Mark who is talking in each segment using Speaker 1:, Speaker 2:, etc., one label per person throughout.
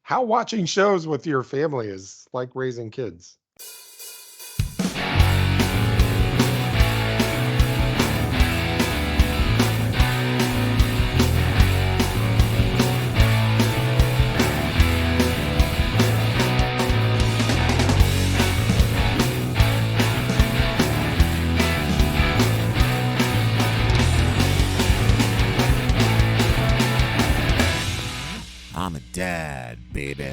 Speaker 1: how watching shows with your family is like raising kids.
Speaker 2: I'm a dad, baby.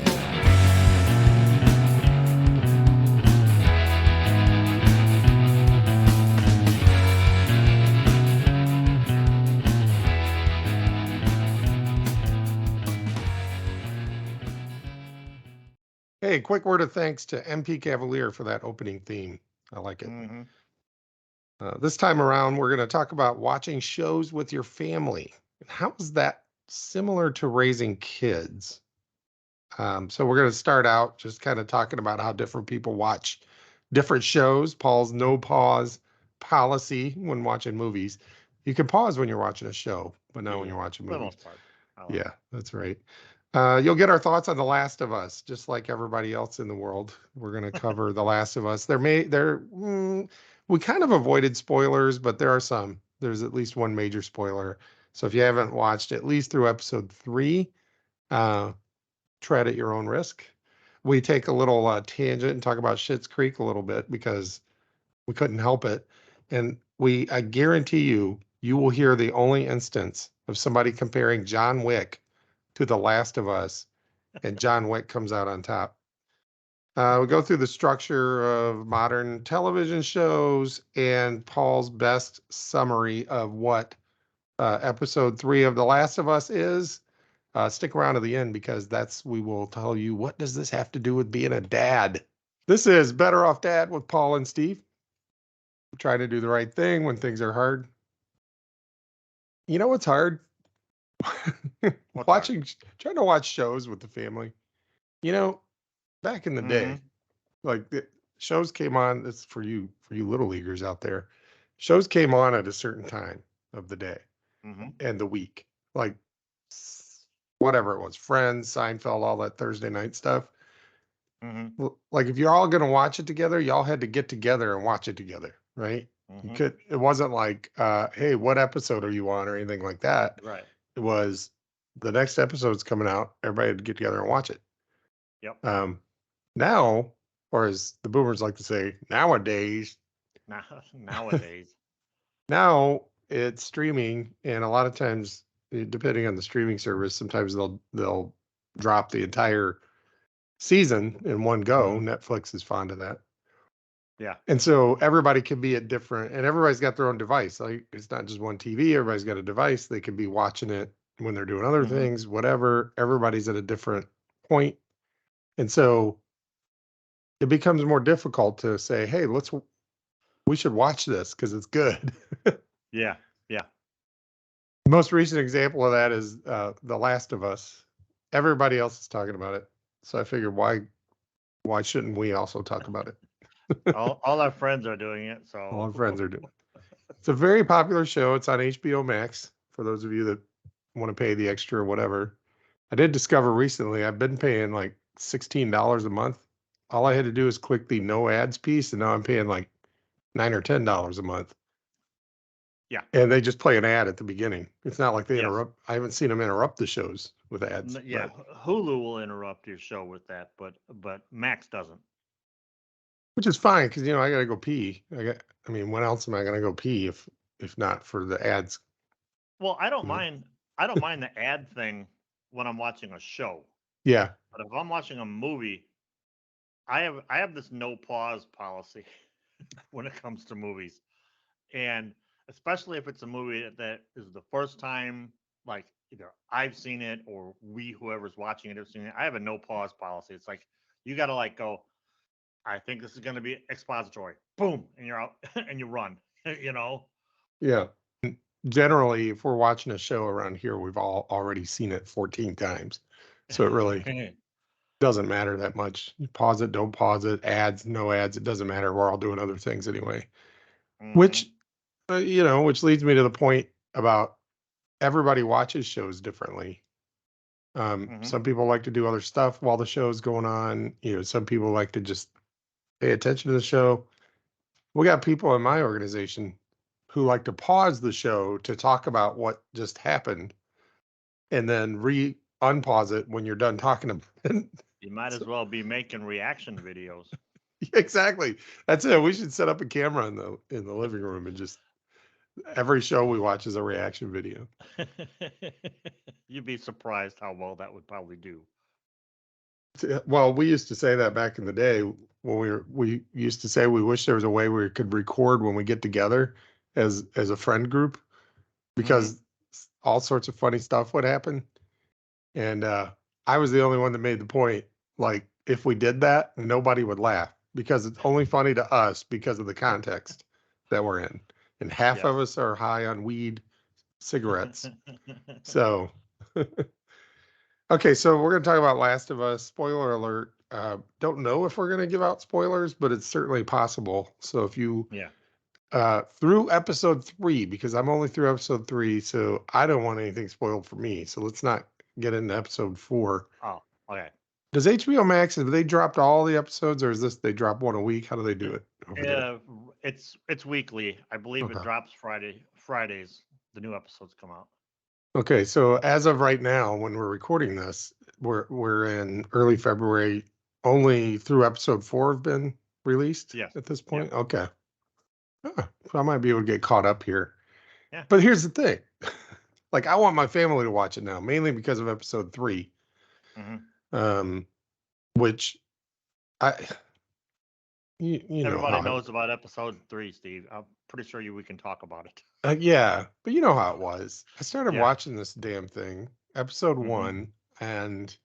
Speaker 1: Hey, quick word of thanks to MP Cavalier for that opening theme. I like it.
Speaker 3: Mm-hmm.
Speaker 1: This time around, we're going to talk about watching shows with your family. How is that similar to raising kids? So we're going to start out just kind of talking about how different people watch different shows. Paul's no pause policy when watching movies. You can pause when you're watching a show, but not when you're watching
Speaker 3: For the
Speaker 1: movies.
Speaker 3: most part.
Speaker 1: Yeah, that's right. You'll get our thoughts on The Last of Us, just like everybody else in the world. We're going to cover The Last of Us. We kind of avoided spoilers, but there are some. There's at least one major spoiler. So if you haven't watched at least through episode 3, tread at your own risk. We take a little tangent and talk about Schitt's Creek a little bit because we couldn't help it. And I guarantee you will hear the only instance of somebody comparing John Wick to The Last of Us, and John Wick comes out on top. We go through the structure of modern television shows and Paul's best summary of what episode 3 of The Last of Us is. Stick around to the end because we will tell you what does this have to do with being a dad. This is Better Off Dad with Paul and Steve. Trying to do the right thing when things are hard. You know what's hard? Trying to watch shows with the family. Back in the day, like the shows came on. That's for you little leaguers out there. Shows came on at a certain time of the day and the week, like whatever it was, Friends, Seinfeld, all that Thursday night stuff. Like if you're all going to watch it together, y'all had to get together and watch it together, right? It wasn't like, hey, what episode are you on or anything like that.
Speaker 3: Right.
Speaker 1: It was the next episode's coming out. Everybody had to get together and watch it.
Speaker 3: Yep.
Speaker 1: Now, or as the boomers like to say, nowadays. Now it's streaming, and a lot of times, depending on the streaming service, sometimes they'll drop the entire season in one go. Netflix is fond of that.
Speaker 3: Yeah.
Speaker 1: And so everybody can be at different, and everybody's got their own device. Like it's not just one TV. Everybody's got a device. They can be watching it when they're doing other things, whatever. Everybody's at a different point. And so it becomes more difficult to say, hey, we should watch this because it's good.
Speaker 3: Yeah.
Speaker 1: The most recent example of that is The Last of Us. Everybody else is talking about it. So I figured why shouldn't we also talk about it?
Speaker 3: all our friends are doing it. So
Speaker 1: all our friends are doing it. It's a very popular show. It's on HBO Max for those of you that want to pay the extra or whatever. I did discover recently I've been paying like $16 a month. All I had to do is click the no ads piece, and now I'm paying like $9 or $10 a month.
Speaker 3: Yeah.
Speaker 1: And they just play an ad at the beginning. It's not like they interrupt. I haven't seen them interrupt the shows with ads.
Speaker 3: Yeah. Hulu will interrupt your show with that, but Max doesn't.
Speaker 1: Which is fine because I gotta go pee. When else am I gonna go pee if not for the ads?
Speaker 3: Well, I don't mind. I don't mind the ad thing when I'm watching a show.
Speaker 1: Yeah.
Speaker 3: But if I'm watching a movie, I have this no pause policy when it comes to movies, and especially if it's a movie that is the first time, like either I've seen it or whoever's watching it, have seen it. I have a no pause policy. It's like you got to like go. I think this is going to be expository. Boom, and you're out and you run.
Speaker 1: Yeah. Generally, if we're watching a show around here, we've all already seen it 14 times, so it really doesn't matter that much. You pause it, don't pause it, ads, no ads, it doesn't matter. We're all doing other things anyway. Which leads me to the point about everybody watches shows differently. Some people like to do other stuff while the show is going on. Some people like to just pay attention to the show. We got people in my organization who like to pause the show to talk about what just happened and then unpause it when you're done talking about it.
Speaker 3: You might as well be making reaction videos.
Speaker 1: Exactly. That's it. We should set up a camera in the living room and just every show we watch is a reaction video.
Speaker 3: You'd be surprised how well that would probably do.
Speaker 1: Well, we used to say that back in the day when we used to say we wish there was a way we could record when we get together as a friend group, because all sorts of funny stuff would happen. And I was the only one that made the point, like, if we did that, nobody would laugh because it's only funny to us because of the context that we're in. And half of us are high on weed, cigarettes. So, okay, so we're going to talk about Last of Us. Spoiler alert. Don't know if we're going to give out spoilers, but it's certainly possible. So if you, through episode 3, because I'm only through episode 3, so I don't want anything spoiled for me. So let's not get into episode 4.
Speaker 3: Oh, okay.
Speaker 1: Does HBO Max, have they dropped all the episodes, or is this they drop one a week? How do they do it?
Speaker 3: Yeah, it's weekly. I believe it drops Fridays. The new episodes come out.
Speaker 1: Okay, so as of right now, when we're recording this, we're in early February. Only through episode 4 have been released at this point. Yeah. Okay, so I might be able to get caught up here. Yeah. But here's the thing, like, I want my family to watch it now, mainly because of episode 3. Which
Speaker 3: everybody knows about episode 3, Steve. I'm pretty sure we can talk about it.
Speaker 1: Yeah, but you know how it was. I started watching this damn thing, episode 1, and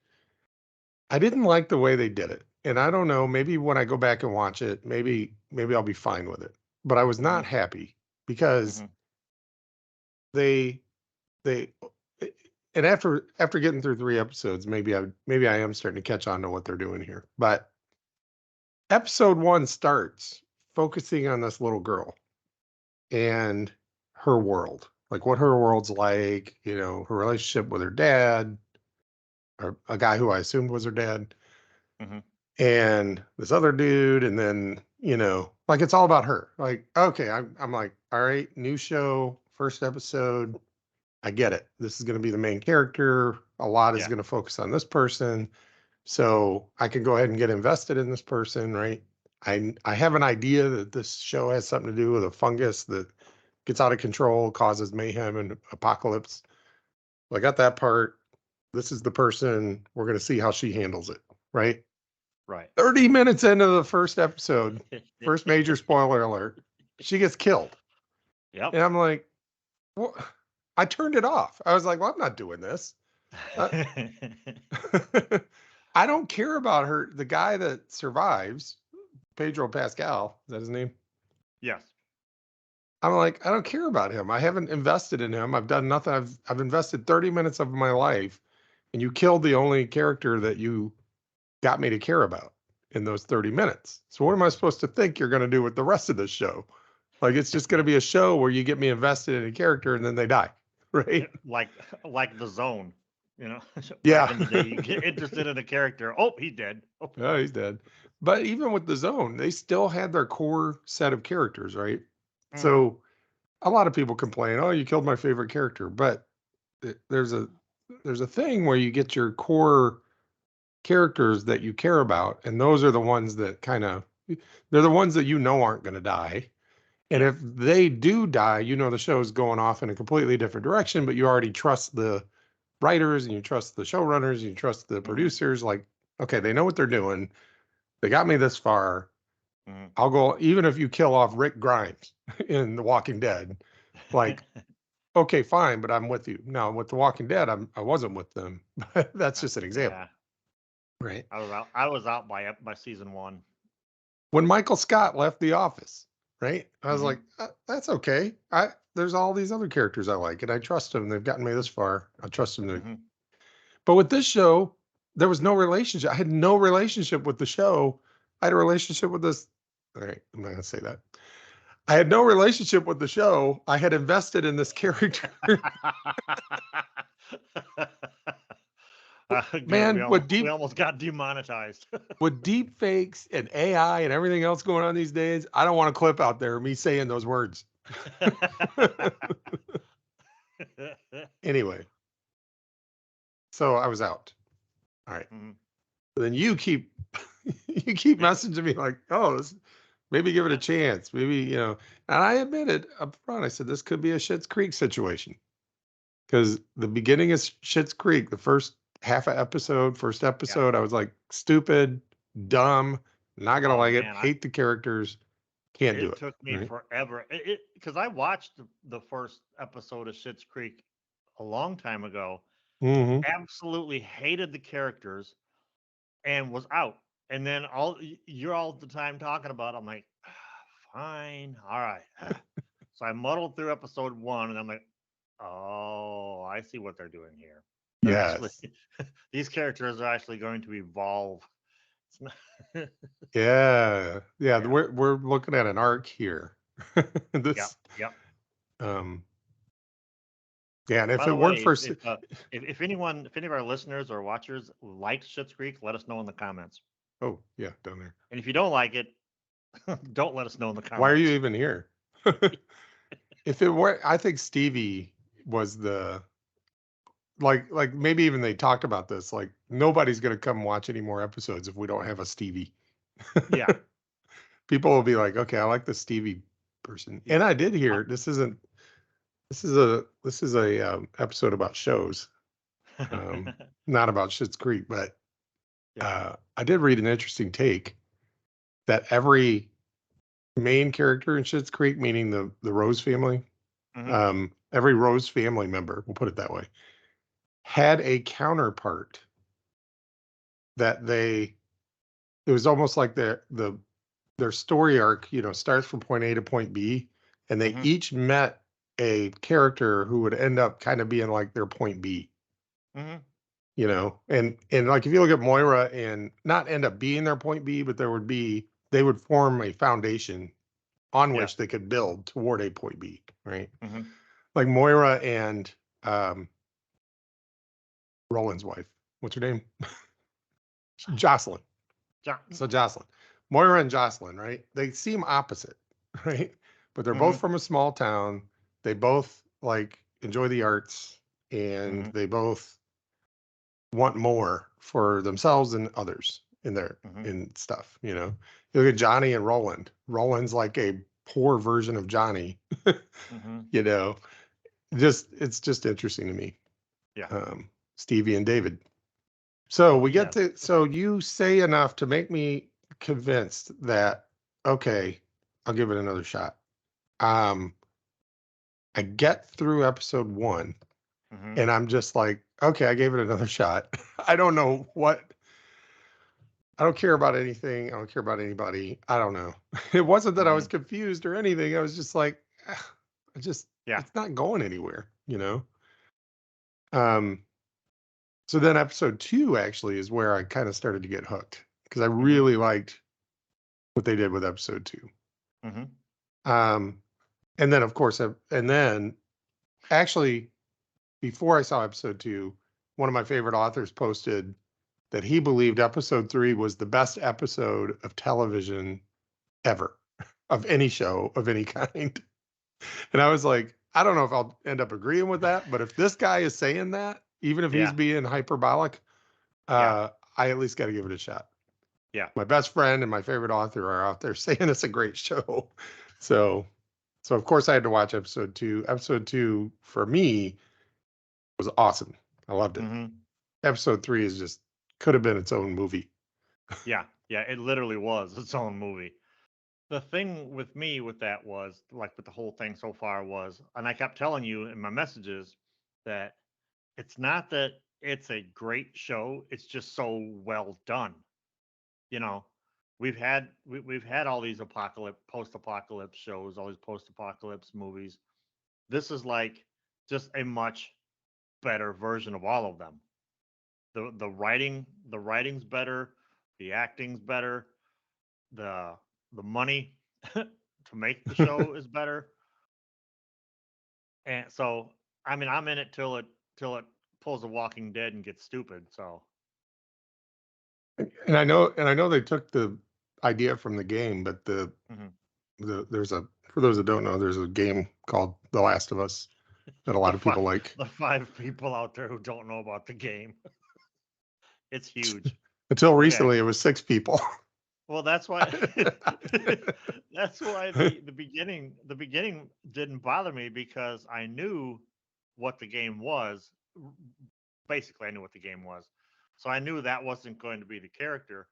Speaker 1: I didn't like the way they did it. And I don't know, maybe when I go back and watch it, maybe I'll be fine with it. But I was not happy because they and after getting through 3 episodes, maybe I am starting to catch on to what they're doing here. But episode 1 starts focusing on this little girl and her world, like what her world's like, her relationship with her dad, or a guy who I assumed was her dad, and this other dude, and then like it's all about her. Like, okay, I'm like, all right, new show, first episode. I get it. This is going to be the main character. A lot is going to focus on this person. So I can go ahead and get invested in this person, right? I have an idea that this show has something to do with a fungus that gets out of control, causes mayhem and apocalypse. Well, I got that part. This is the person. We're going to see how she handles it, right?
Speaker 3: Right.
Speaker 1: 30 minutes into the first episode, first major spoiler alert, she gets killed.
Speaker 3: Yep.
Speaker 1: And I'm like, what? I turned it off. I was like, well, I'm not doing this. I don't care about her. The guy that survives, Pedro Pascal, is that his name?
Speaker 3: Yes.
Speaker 1: I'm like, I don't care about him. I haven't invested in him. I've done nothing. I've invested 30 minutes of my life, and you killed the only character that you got me to care about in those 30 minutes. So what am I supposed to think you're going to do with the rest of the show? Like, it's just going to be a show where you get me invested in a character and then they die, right?
Speaker 3: Like The Zone,
Speaker 1: Yeah.
Speaker 3: In the day, you get interested in a character. Oh, he's dead.
Speaker 1: Oh, he's dead. But even with The Zone, they still had their core set of characters, right? So a lot of people complain, oh, you killed my favorite character. But there's a thing where you get your core characters that you care about, and those are the ones that they're the ones that aren't going to die. And if they do die, the show's going off in a completely different direction, but you already trust the writers and you trust the showrunners and you trust the producers. Like, okay, they know what they're doing. They got me this far. I'll go, even if you kill off Rick Grimes in The Walking Dead, like, okay, fine, but I'm with you. Now with The Walking Dead, I wasn't with them. That's just an example.
Speaker 3: Yeah.
Speaker 1: Right.
Speaker 3: I was out by season 1.
Speaker 1: When Michael Scott left The Office, right? I was like, that's okay. There's all these other characters I like, and I trust them. They've gotten me this far. I trust them. But with this show, there was no relationship. I had no relationship with the show. I had a relationship with this. All right, I'm not going to say that. I had no relationship with the show. I had invested in this character.
Speaker 3: Good.
Speaker 1: Man, with
Speaker 3: We
Speaker 1: deep
Speaker 3: almost got demonetized.
Speaker 1: with deep fakes and AI and everything else going on these days, I don't want a clip out there of me saying those words. Anyway, so I was out. All right.
Speaker 3: Mhm.
Speaker 1: Then you keep you keep messaging me like, oh, maybe give it a chance. Maybe, and I admitted up front, I said this could be a Schitt's Creek situation. Because the beginning of Schitt's Creek, the first first
Speaker 3: Yeah.
Speaker 1: episode, I was like, stupid, dumb, not gonna
Speaker 3: Oh
Speaker 1: like it,
Speaker 3: man,
Speaker 1: hate the characters, can't do
Speaker 3: it
Speaker 1: it.
Speaker 3: took me
Speaker 1: Right?
Speaker 3: forever. It because I watched the first episode of Schitt's Creek a long time ago.
Speaker 1: Mm-hmm.
Speaker 3: Absolutely hated the characters and was out. And then you're all the time talking about. I'm like, fine, all right. So I muddled through episode 1, and I'm like, oh, I see what they're doing here. They're actually
Speaker 1: Yes.
Speaker 3: these characters are actually going to evolve. It's not,
Speaker 1: Yeah. Yeah.
Speaker 3: yeah.
Speaker 1: We're looking at an arc here.
Speaker 3: Yep.
Speaker 1: This
Speaker 3: Yep.
Speaker 1: um yeah, and if
Speaker 3: By
Speaker 1: it
Speaker 3: the
Speaker 1: weren't
Speaker 3: way,
Speaker 1: for
Speaker 3: if any of our listeners or watchers liked Schitt's Creek, let us know in the comments.
Speaker 1: oh yeah, down there.
Speaker 3: And if you don't like it, don't let us know in the
Speaker 1: Why are you
Speaker 3: comments.
Speaker 1: even here? If it were, I think Stevie was the like maybe even they talked about this. Like nobody's gonna come watch any more episodes if we don't have a Stevie.
Speaker 3: Yeah.
Speaker 1: People will be like, okay, I like the Stevie person.
Speaker 3: Yeah.
Speaker 1: And I did hear this is a episode about shows, not about Schitt's Creek, but
Speaker 3: Yeah.
Speaker 1: I did read an interesting take that every main character in Schitt's Creek, meaning the Rose family,
Speaker 3: Hmm.
Speaker 1: every Rose family member, we'll put it that way, had a counterpart that it was almost like their story arc, starts from point A to point B, and they
Speaker 3: Hmm.
Speaker 1: each met a character who would end up kind of being like their point B,
Speaker 3: Hmm.
Speaker 1: and like if you look at Moira and not end up being their point B, but they would form a foundation on
Speaker 3: Yeah.
Speaker 1: which they could build toward a point B, right?
Speaker 3: Hmm.
Speaker 1: Like Moira and Roland's wife. What's her name? Jocelyn.
Speaker 3: John.
Speaker 1: So Jocelyn, Moira and Jocelyn, right? They seem opposite, right? But they're both
Speaker 3: Hmm.
Speaker 1: from a small town. They both like enjoy the arts and
Speaker 3: Hmm.
Speaker 1: they both want more for themselves and others
Speaker 3: Hmm.
Speaker 1: in stuff, You look at Johnny and Roland. Roland's like a poor version of Johnny,
Speaker 3: Hmm.
Speaker 1: you know. It's just interesting to me.
Speaker 3: Yeah.
Speaker 1: Stevie and David. So
Speaker 3: Yes.
Speaker 1: so you say enough to make me convinced that, okay, I'll give it another shot. Um, I get through episode 1
Speaker 3: Hmm.
Speaker 1: and I'm just like, okay, I gave it another shot. I don't know I don't care about anything. I don't care about anybody. I don't know. It wasn't that I was
Speaker 3: Hmm.
Speaker 1: confused or anything. I was just like,
Speaker 3: Yeah.
Speaker 1: it's not going anywhere. Um, so then episode 2 actually is where I kind of started to get hooked because I
Speaker 3: Hmm.
Speaker 1: really liked what they did with episode 2.
Speaker 3: Hmm.
Speaker 1: Um, and then of course, and then actually before I saw episode 2, one of my favorite authors posted that he believed episode 3 was the best episode of television ever, of any show of any kind. And I was like, I don't know if I'll end up agreeing with that, but if this guy is saying that, even if he's
Speaker 3: Yeah.
Speaker 1: being hyperbolic,
Speaker 3: Yeah.
Speaker 1: I at least got to give it a shot.
Speaker 3: Yeah.
Speaker 1: My best friend and my favorite author are out there saying it's a great show. So, so of course I had to watch episode 2. Episode 2 for me was awesome. I loved it.
Speaker 3: Hmm.
Speaker 1: Episode 3 is just could have been its own movie.
Speaker 3: Yeah. Yeah. It literally was its own movie. The thing with me with that was like with the whole thing so far was, and I kept telling you in my messages that it's not that it's a great show, it's just so well done. You know, we've had all these post-apocalypse shows, all these post-apocalypse movies. This is like just a much better version of all of them. The writing's better, the acting's better, the money to make the show is better. And so I mean I'm in it till it pulls a Walking Dead and gets stupid. So
Speaker 1: And I know they took the idea from the game, but
Speaker 3: mhm.
Speaker 1: there's a for those that don't know, there's a game called The Last of Us that a lot
Speaker 3: the
Speaker 1: of people
Speaker 3: five
Speaker 1: like.
Speaker 3: the 5 people out there who don't know about the game, it's huge.
Speaker 1: Until
Speaker 3: Okay,
Speaker 1: recently, it was 6 people.
Speaker 3: well that's why that's why the beginning didn't bother me because I knew what the game was. Basically, I knew what the game was, so I knew that wasn't going to be the character.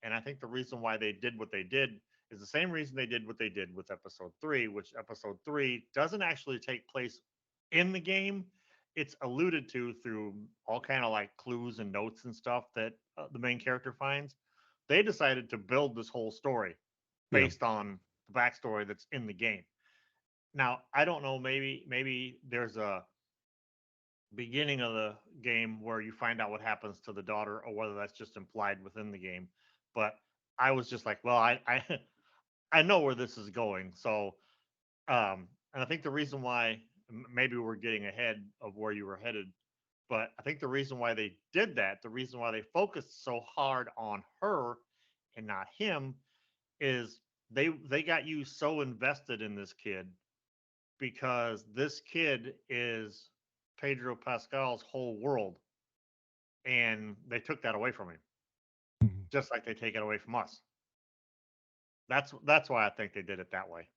Speaker 3: And I think the reason why they did what they did is the same reason they did what they did with episode 3, which episode 3 doesn't actually take place in the game. It's alluded to through all kind of like clues and notes and stuff that the main character finds. They decided to build this whole story
Speaker 1: Yeah.
Speaker 3: based on the backstory that's in the game. Now, I don't know, maybe there's a beginning of the game where you find out what happens to the daughter or whether that's just implied within the game. But I was just like, well, I I know where this is going. So and I think the reason why maybe we're getting ahead of where you were headed, but I think the reason why they did that, the reason why they focused so hard on her and not him is they got you so invested in this kid because this kid is Pedro Pascal's whole world, and they took that away from him,
Speaker 1: Mhm.
Speaker 3: just like they take it away from us. That's why I think they did it that way.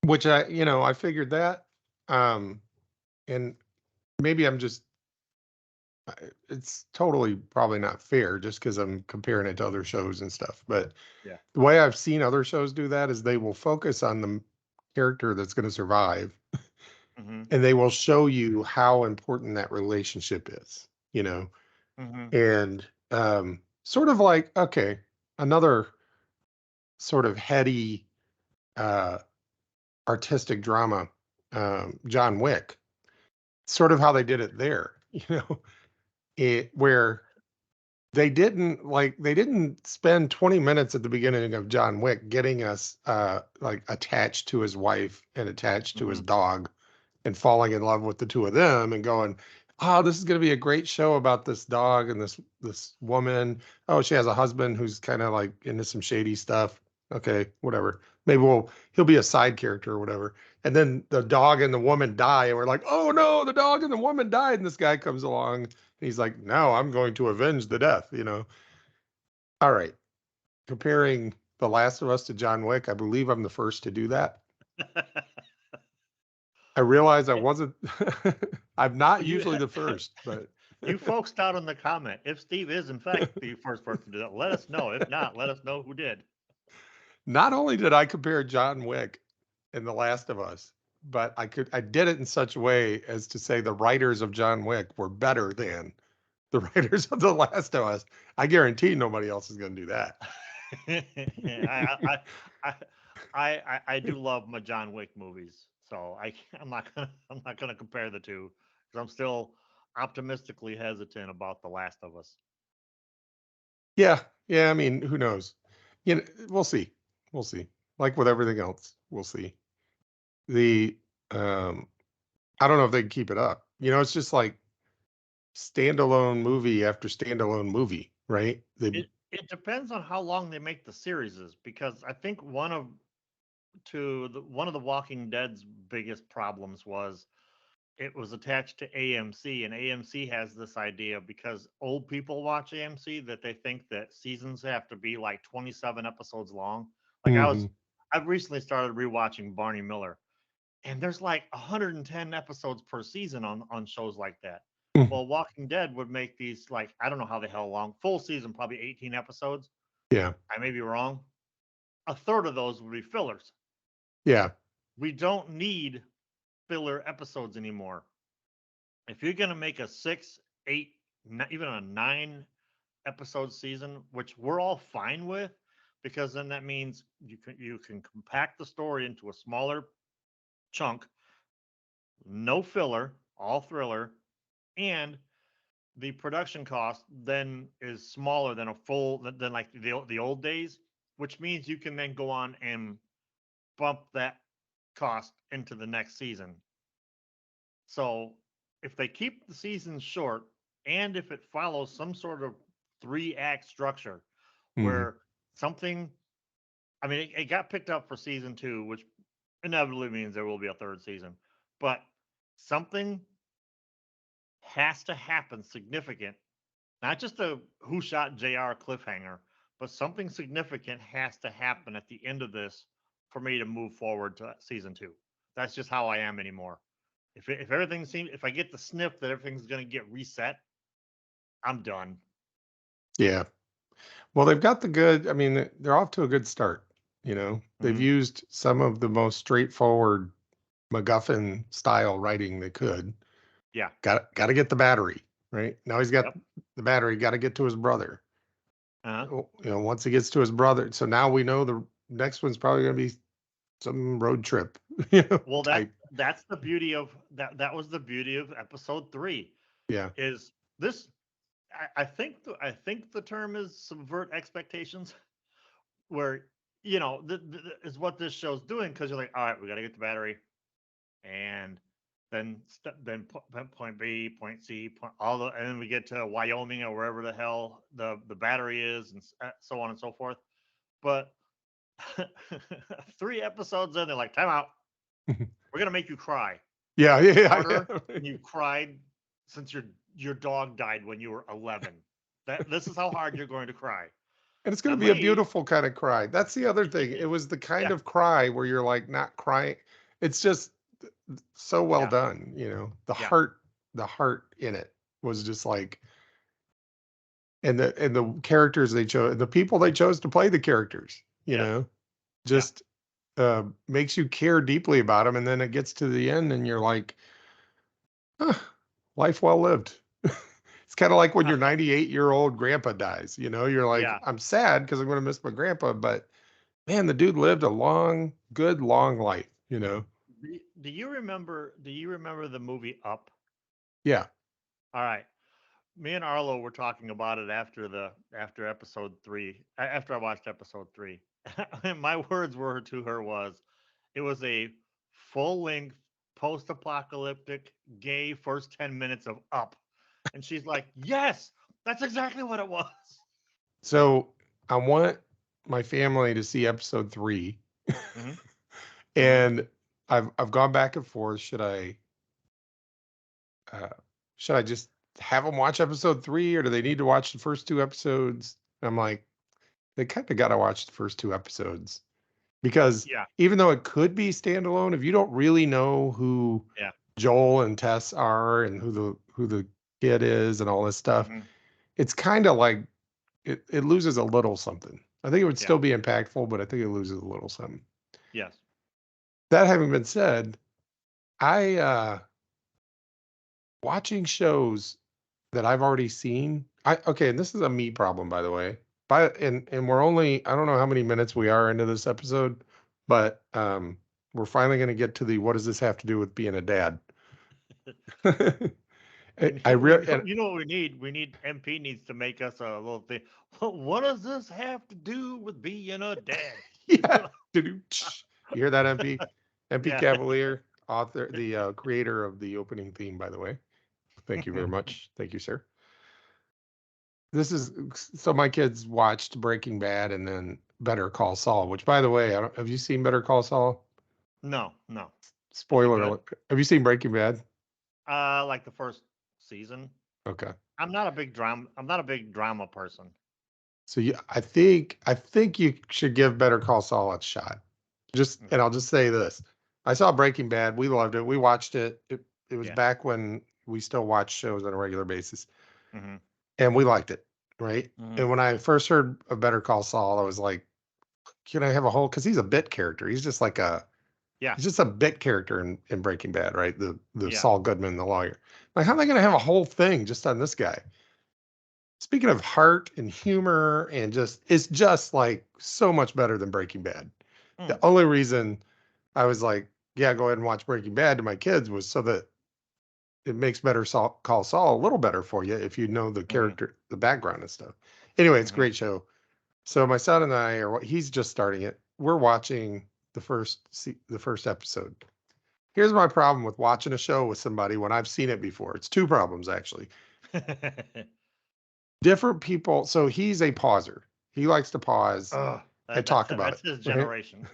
Speaker 1: Which I figured that, um, and maybe I'm just it's totally probably not fair just because I'm comparing it to other shows and stuff. But
Speaker 3: Yeah.
Speaker 1: the way I've seen other shows do that is they will focus on the character that's going to survive,
Speaker 3: Hmm.
Speaker 1: and they will show you how important that relationship is,
Speaker 3: Hmm.
Speaker 1: and sort of like, okay, another sort of heady uh, artistic drama, John Wick, sort of how they did it there, where they didn't spend 20 minutes at the beginning of John Wick getting us like attached to his wife and attached to his
Speaker 3: Hmm.
Speaker 1: dog and falling in love with the two of them and going, oh, this is going to be a great show about this dog and this woman. Oh, she has a husband who's kind of like into some shady stuff. Okay, whatever. Maybe he'll be a side character or whatever. And then the dog and the woman die, and we're like, oh no, the dog and the woman died. And this guy comes along and he's like, no, I'm going to avenge the death. All right. Comparing The Last of Us to John Wick, I believe I'm the first to do that. I realize I wasn't, I'm not
Speaker 3: you
Speaker 1: usually the first, but
Speaker 3: you folks down in the comment, if Steve is in fact the first person to do that, let us know. If not, let us know who did.
Speaker 1: not only did I compare John Wick and The Last of Us, but I did it in such a way as to say the writers of John Wick were better than the writers of The Last of Us. I guarantee nobody else is going to do that.
Speaker 3: I, I, I do love my John Wick movies, so I'm not gonna compare the two because I'm still optimistically hesitant about The Last of Us.
Speaker 1: Yeah, yeah. I mean, who knows? We'll see. We'll see. Like with everything else, we'll see. The um, I don't know if they can keep it up. It's just like standalone movie after standalone movie, right?
Speaker 3: It depends on how long they make the series is because I think one of the Walking Dead's biggest problems was it was attached to AMC, and AMC has this idea because old people watch AMC that they think that seasons have to be like 27 episodes long. Like
Speaker 1: Mhm.
Speaker 3: I've recently started rewatching Barney Miller, and there's like 110 episodes per season on shows like that.
Speaker 1: Mhm.
Speaker 3: Well, Walking Dead would make these like I don't know how the hell long, full season, probably 18 episodes.
Speaker 1: Yeah,
Speaker 3: I may be wrong. A third of those would be fillers.
Speaker 1: yeah,
Speaker 3: We don't need filler episodes anymore. If you're gonna make a 6, 8, even a 9 episode season, which we're all fine with, because then that means you can compact the story into a smaller chunk, no filler, all thriller, and the production cost then is smaller than a full than like the old days, which means you can then go on and bump that cost into the next season. So if they keep the season short and if it follows some sort of 3-act structure
Speaker 1: Mhm.
Speaker 3: where something, I mean, it got picked up for season 2, which inevitably means there will be a third season, but something has to happen significant, not just a who shot JR cliffhanger, but something significant has to happen at the end of this for me to move forward to season 2. That's just how I am anymore. If everything seems, if I get the sniff that everything's going to get reset, I'm done.
Speaker 1: Yeah. Well, they've got the good. I mean, they're off to a good start. You know, they've
Speaker 3: Mhm.
Speaker 1: used some of the most straightforward MacGuffin style writing they could.
Speaker 3: Yeah.
Speaker 1: Got to get the battery right now. He's got
Speaker 3: Yep.
Speaker 1: the battery. Got to get to his brother.
Speaker 3: Uh-huh.
Speaker 1: You know, once he gets to his brother, so now we know the next one's probably going to be some road trip, you know,
Speaker 3: Well,
Speaker 1: type.
Speaker 3: that's the beauty of that. That was the beauty of episode 3.
Speaker 1: Yeah.
Speaker 3: Is this? I think the term is subvert expectations, where is what this show's doing, because you're like, all right, we got to get the battery, and point B, point C, and then we get to Wyoming or wherever the hell the battery is, and so on and so forth. But 3 episodes in, they're like, time out. We're gonna make you cry
Speaker 1: Yeah. Yeah.
Speaker 3: harder
Speaker 1: Yeah.
Speaker 3: than you cried since your dog died when you were 11. This is how hard you're going to cry.
Speaker 1: And it's going
Speaker 3: Now
Speaker 1: to be a
Speaker 3: me,
Speaker 1: beautiful kind of cry. That's the other thing. It was the kind
Speaker 3: yeah,
Speaker 1: of cry where you're like not crying. It's just so well
Speaker 3: yeah,
Speaker 1: done, you know.
Speaker 3: yeah,
Speaker 1: The heart in it was just like, and the characters they chose, the people they chose to play the characters, you
Speaker 3: yes,
Speaker 1: know,
Speaker 3: yeah.
Speaker 1: just makes you care deeply about them, and then it gets to the end and you're like, huh, life well lived. It's kind of like when your 98-year-old grandpa dies, you know, you're like,
Speaker 3: Yeah.
Speaker 1: I'm sad because I'm going to miss my grandpa, but man, the dude lived a long, good, long life, you know?
Speaker 3: Do you remember the movie Up?
Speaker 1: Yeah.
Speaker 3: All right. Me and Arlo were talking about it after episode 3. After I watched episode 3. And my words were to her was, it was a full-length post-apocalyptic gay first 10 minutes of Up. And she's like, "Yes, that's exactly what it was."
Speaker 1: So I want my family to see episode 3.
Speaker 3: Mhm. Mhm.
Speaker 1: And I've gone back and forth. Uh, should I just have them watch episode 3 or do they need to watch the first 2 episodes? And I'm like, they kind of got to watch the first 2 episodes because
Speaker 3: Yeah.
Speaker 1: even though it could be standalone, if you don't really know who
Speaker 3: Yeah.
Speaker 1: Joel and Tess are and who the kid is and all this stuff,
Speaker 3: Mhm.
Speaker 1: it's kind of like it loses a little something. I think it would
Speaker 3: Yeah.
Speaker 1: still be impactful, but I think it loses a little something.
Speaker 3: Yes.
Speaker 1: That having been said, I watching shows that I've already seen. I okay, and this is a me problem, by the way. And we're only I don't know how many minutes we are into this episode, but we're finally going to get to the what does this have to do with being a dad?
Speaker 3: And
Speaker 1: I really and
Speaker 3: you know what we need? We need MP needs to make us a little thing. What does this have to do with being a dad?
Speaker 1: yeah. You hear that, MP? MP
Speaker 3: Yeah.
Speaker 1: Cavalier, author, the creator of the opening theme, by the way. Thank you very much. Thank you, sir. This is so my kids watched Breaking Bad and then Better Call Saul, which by the way, have you seen Better Call Saul?
Speaker 3: No, no. Is it
Speaker 1: Spoiler
Speaker 3: good?
Speaker 1: alert. Have you seen Breaking Bad?
Speaker 3: Like the first season.
Speaker 1: Okay.
Speaker 3: I'm not a big drama person.
Speaker 1: So I think you should give Better Call Saul a shot. And
Speaker 3: Okay.
Speaker 1: I'll just say this. I saw Breaking Bad. We loved it. We watched it. It was
Speaker 3: Yeah.
Speaker 1: back when we still watched shows on a regular basis.
Speaker 3: Mm-hmm.
Speaker 1: And we liked it, right?
Speaker 3: Mm-hmm.
Speaker 1: And when I first heard of Better Call Saul, I was like, can I have a whole? Because he's a bit character.
Speaker 3: Yeah.
Speaker 1: He's just a bit character in Breaking Bad, right? The
Speaker 3: Yeah.
Speaker 1: Saul Goodman, the lawyer. Like, how are they going to have a whole thing just on this guy? Speaking of heart and humor and it's just like so much better than Breaking Bad. The
Speaker 3: Mm.
Speaker 1: only reason I was like, yeah, go ahead and watch Breaking Bad to my kids was so that it makes Call Saul a little better for you if you know the
Speaker 3: Mm-hmm.
Speaker 1: character, the background and stuff. Anyway, it's a
Speaker 3: Mm-hmm.
Speaker 1: great show. So my son and I he's just starting it. We're watching the first episode. Here's my problem with watching a show with somebody when I've seen it before. It's two problems actually. Different people. So he's a pauser. He likes to pause
Speaker 3: Ugh,
Speaker 1: and talk about
Speaker 3: that's
Speaker 1: it.
Speaker 3: his
Speaker 1: Right?
Speaker 3: generation.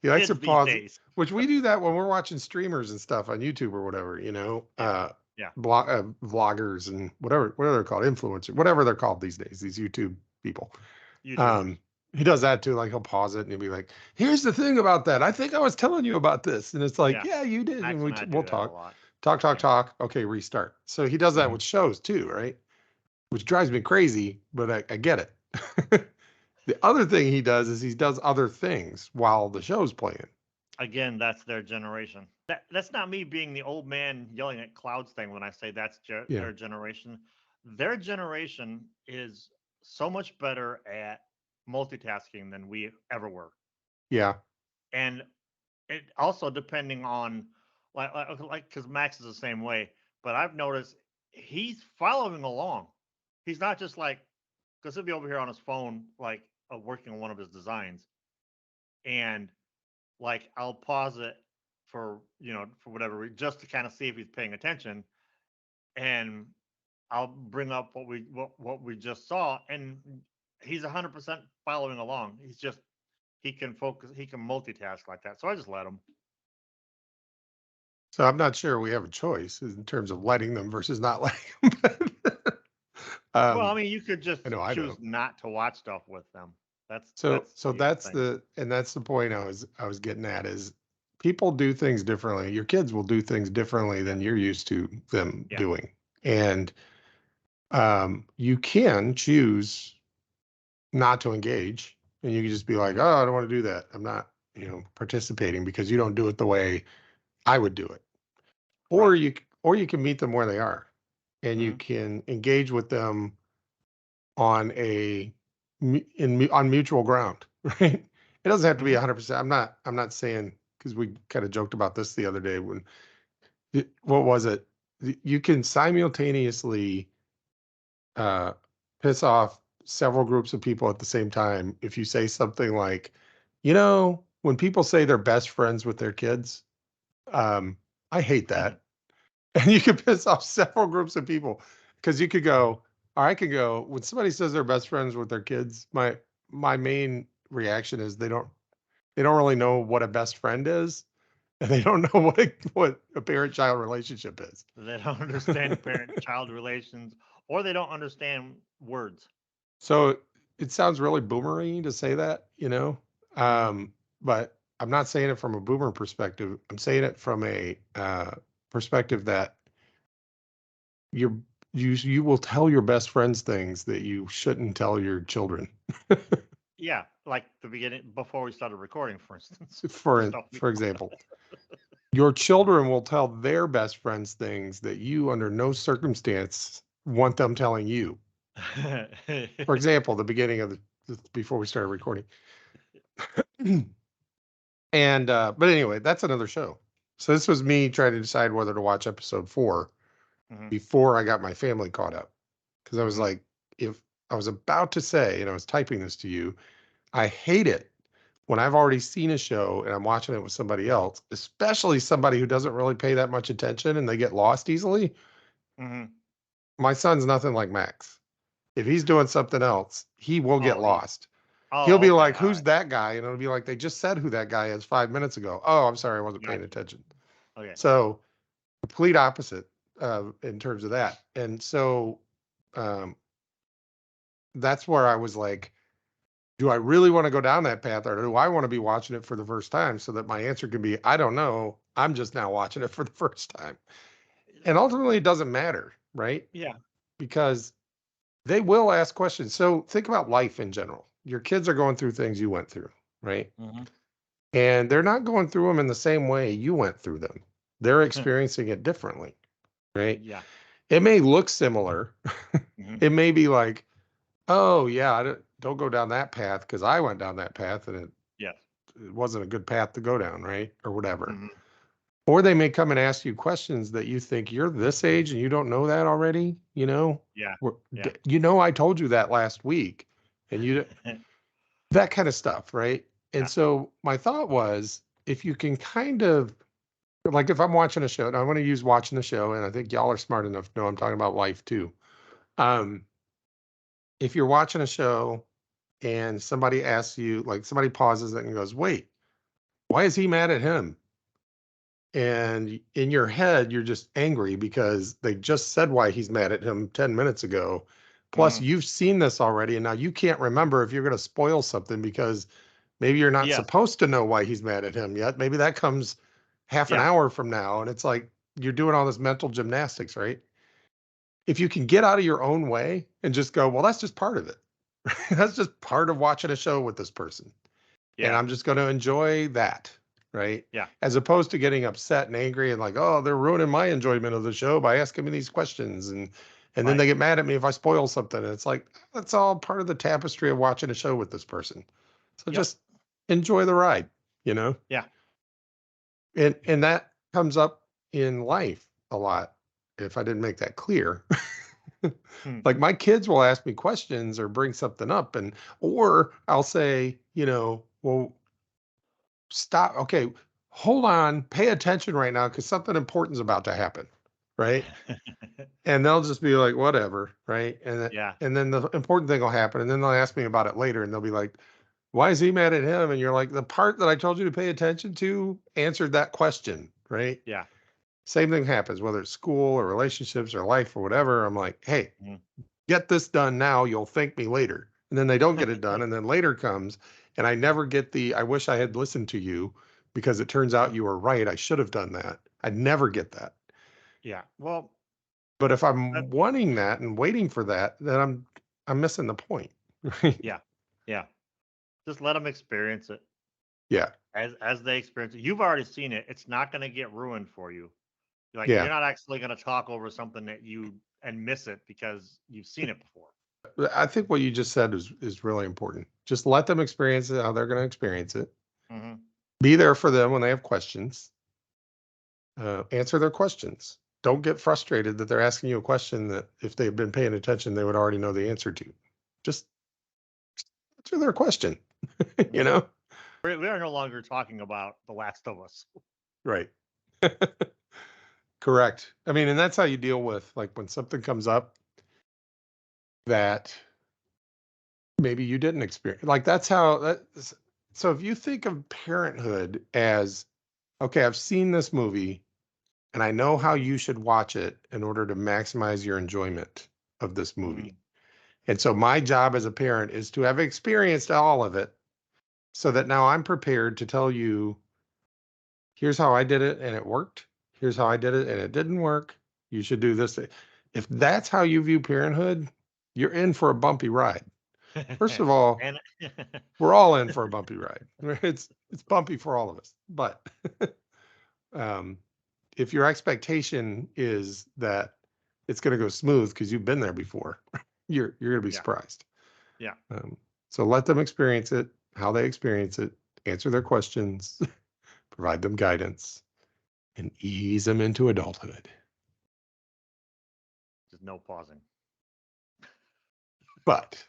Speaker 1: He likes to
Speaker 3: Kids these
Speaker 1: pause,
Speaker 3: days.
Speaker 1: which we do that when we're watching streamers and stuff on YouTube or whatever,
Speaker 3: Yeah.
Speaker 1: vloggers and whatever they're called, influencer, whatever they're called these days, these YouTube people.
Speaker 3: YouTubers.
Speaker 1: He does that too. Like he'll pause it and he'll be like, "Here's the thing about that. I think I was telling you about this," and it's like,
Speaker 3: Yeah.
Speaker 1: "Yeah, you did." And
Speaker 3: Max and I do
Speaker 1: we'll
Speaker 3: that a
Speaker 1: talk,
Speaker 3: lot.
Speaker 1: talk,
Speaker 3: Yeah.
Speaker 1: talk. Okay, restart. So he does that
Speaker 3: Mhm.
Speaker 1: with shows too, right? Which drives me crazy, but I get it. The other thing he does is he does other things while the show's playing.
Speaker 3: Again, that's their generation. That's not me being the old man yelling at clouds thing when I say that's
Speaker 1: Yeah.
Speaker 3: their generation. Their generation is so much better at multitasking than we ever were.
Speaker 1: Yeah.
Speaker 3: And it also depending on like because Max is the same way, but I've noticed he's following along. He's not just like because he'll be over here on his phone, like working on one of his designs, and like I'll pause it for for whatever just to kind of see if he's paying attention, and I'll bring up what we just saw, and he's 100% following along. He's just he can focus, he can multitask like that. So I just let him.
Speaker 1: So I'm not sure we have a choice in terms of letting them versus not letting them.
Speaker 3: Well, I
Speaker 1: um,
Speaker 3: mean, you could just
Speaker 1: I know I
Speaker 3: choose
Speaker 1: don't.
Speaker 3: not to watch stuff with them.
Speaker 1: So
Speaker 3: That's
Speaker 1: so
Speaker 3: the
Speaker 1: that's
Speaker 3: thing.
Speaker 1: the point I was getting at is people do things differently. Your kids will do things differently than you're used to them
Speaker 3: Yeah.
Speaker 1: doing. And you can choose not to engage and you can just be like, "Oh, I don't want to do that. I'm not, participating because you don't do it the way I would do it." Or
Speaker 3: Right.
Speaker 1: or you can meet them where they are and you
Speaker 3: Hmm.
Speaker 1: can engage with them on on mutual ground, right? It doesn't have to be
Speaker 3: Hmm.
Speaker 1: 100%. I'm not saying because we kind of joked about this the other day when what was it? You can simultaneously uh, piss off several groups of people at the same time if you say something like, when people say they're best friends with their kids, I hate that. And you could piss off several groups of people because you could go, or I could go, when somebody says they're best friends with their kids, my main reaction is they don't really know what a best friend is, and they don't know what a parent-child relationship is.
Speaker 3: They don't understand parent-child relations, or they don't understand words.
Speaker 1: So it sounds really boomery to say that, but I'm not saying it from a boomer perspective. I'm saying it from a perspective that you're you will tell your best friends things that you shouldn't tell your children.
Speaker 3: Yeah, like the beginning before we started recording, for instance.
Speaker 1: For
Speaker 3: The stuff we
Speaker 1: for example, your children will tell their best friends things that you under no circumstance want them telling you. For example, the beginning of before we started recording. And but anyway, that's another show. So this was me trying to decide whether to watch episode 4
Speaker 3: Mhm,
Speaker 1: before I got my family caught up. Because I was
Speaker 3: mhm.
Speaker 1: like, if I was about to say, and I was typing this to you, I hate it when I've already seen a show and I'm watching it with somebody else, especially somebody who doesn't really pay that much attention and they get lost easily.
Speaker 3: Mhm.
Speaker 1: My son's nothing like Max. If he's doing something else, he will get
Speaker 3: Oh, he.
Speaker 1: lost. He'll
Speaker 3: Oh,
Speaker 1: be
Speaker 3: okay.
Speaker 1: like,
Speaker 3: All
Speaker 1: "Who's
Speaker 3: right.
Speaker 1: that guy?" And it'll be like, "They just said who that guy is 5 minutes ago." "Oh, I'm sorry, I wasn't paying
Speaker 3: Gotcha.
Speaker 1: attention."
Speaker 3: Okay.
Speaker 1: So complete opposite in terms of that. And so um, that's where I was like, do I really want to go down that path or do I want to be watching it for the first time so that my answer can be, I don't know. I'm just now watching it for the first time. And ultimately, it doesn't matter, right?
Speaker 3: Yeah.
Speaker 1: Because they will ask questions. So think about life in general. Your kids are going through things you went through, right?
Speaker 3: Mhm.
Speaker 1: And they're not going through them in the same way you went through them. They're experiencing it differently, right?
Speaker 3: Yeah.
Speaker 1: It may look similar.
Speaker 3: Mhm.
Speaker 1: It may be like, oh yeah, don't go down that path because I went down that path and
Speaker 3: Yes.
Speaker 1: it wasn't a good path to go down, right? Or whatever.
Speaker 3: Mhm.
Speaker 1: Or they may come and ask you questions that you think you're this age and you don't know that already,
Speaker 3: Yeah. Yeah.
Speaker 1: I told you that last week and that kind of stuff, right? And
Speaker 3: Yeah.
Speaker 1: so my thought was if you can kind of Like if I'm watching a show, and I want to use watching the show, and I think y'all are smart enough to know I'm talking about life too. If you're watching a show and somebody asks you, like somebody pauses it and goes, wait, why is he mad at him? And in your head, you're just angry because they just said why he's mad at him 10 minutes ago. Plus,
Speaker 3: Mm.
Speaker 1: you've seen this already, and now you can't remember if you're going to spoil something because maybe you're not
Speaker 3: Yes.
Speaker 1: supposed to know why he's mad at him yet. Maybe that comes half an
Speaker 3: Yeah.
Speaker 1: hour from now, and it's like you're doing all this mental gymnastics, right? If you can get out of your own way and just go, well, that's just part of it. That's just part of watching a show with this person. And
Speaker 3: Yeah.
Speaker 1: I'm just going to enjoy that, right?
Speaker 3: Yeah.
Speaker 1: As opposed to getting upset and angry and like, oh, they're ruining my enjoyment of the show by asking me these questions, and then
Speaker 3: Right.
Speaker 1: they get mad at me if I spoil something. And it's like that's all part of the tapestry of watching a show with this person. So
Speaker 3: Yep.
Speaker 1: just enjoy the ride, you know?
Speaker 3: Yeah.
Speaker 1: And that comes up in life a lot, if I didn't make that clear.
Speaker 3: Hmm.
Speaker 1: Like my kids will ask me questions or bring something up, and or I'll say, well, stop. Okay, hold on, pay attention right now because something important is about to happen, right? And they'll just be like, whatever, right?
Speaker 3: Yeah.
Speaker 1: And then the important thing will happen, and then they'll ask me about it later, and they'll be like, why is he mad at him? And you're like, the part that I told you to pay attention to answered that question, right?
Speaker 3: Yeah.
Speaker 1: Same thing happens, whether it's school or relationships or life or whatever. I'm like, hey,
Speaker 3: Mhm.
Speaker 1: get this done now. You'll thank me later. And then they don't get it done. And then later comes, and I never get I wish I had listened to you because it turns out you were right. I should have done that. I never get that.
Speaker 3: Yeah. Well,
Speaker 1: But if
Speaker 3: that,
Speaker 1: I'm wanting that and waiting for that, then I'm missing the point. Right?
Speaker 3: yeah. Yeah. Just let them experience it
Speaker 1: Yeah.
Speaker 3: as they experience it. You've already seen it. It's not going to get ruined for you. Like
Speaker 1: Yeah.
Speaker 3: you're not actually going to talk over something that you and miss it because you've seen it before.
Speaker 1: I think what you just said is really important. Just let them experience it how they're going to experience it.
Speaker 3: Hmm.
Speaker 1: Be there for them when they have questions. Answer their questions. Don't get frustrated that they're asking you a question that if they've been paying attention, they would already know the answer to. Just answer their question, you know?
Speaker 3: We are no longer talking about The Last of Us.
Speaker 1: Right. Correct. I mean, and that's how you deal with like when something comes up that maybe you didn't experience. Like that's how so if you think of parenthood as okay, I've seen this movie and I know how you should watch it in order to maximize your enjoyment of this movie.
Speaker 3: Mhm.
Speaker 1: And so my job as a parent is to have experienced all of it so that now I'm prepared to tell you, here's how I did it and it worked. Here's how I did it and it didn't work. You should do this. If that's how you view parenthood, you're in for a bumpy ride. First of all,
Speaker 3: And
Speaker 1: we're all in for a bumpy ride. It's bumpy for all of us. But um, if your expectation is that it's going to go smooth because you've been there before, you're going to be
Speaker 3: yeah,
Speaker 1: surprised.
Speaker 3: yeah,
Speaker 1: So let them experience it, how they experience it, answer their questions, provide them guidance, and ease them into adulthood.
Speaker 3: just no pausing.
Speaker 1: But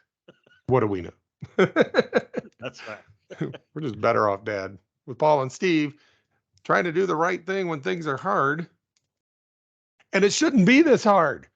Speaker 1: what do we know?
Speaker 3: That's right.
Speaker 1: We're just better off, Dad, with Paul and Steve trying to do the right thing when things are hard. And it shouldn't be this hard.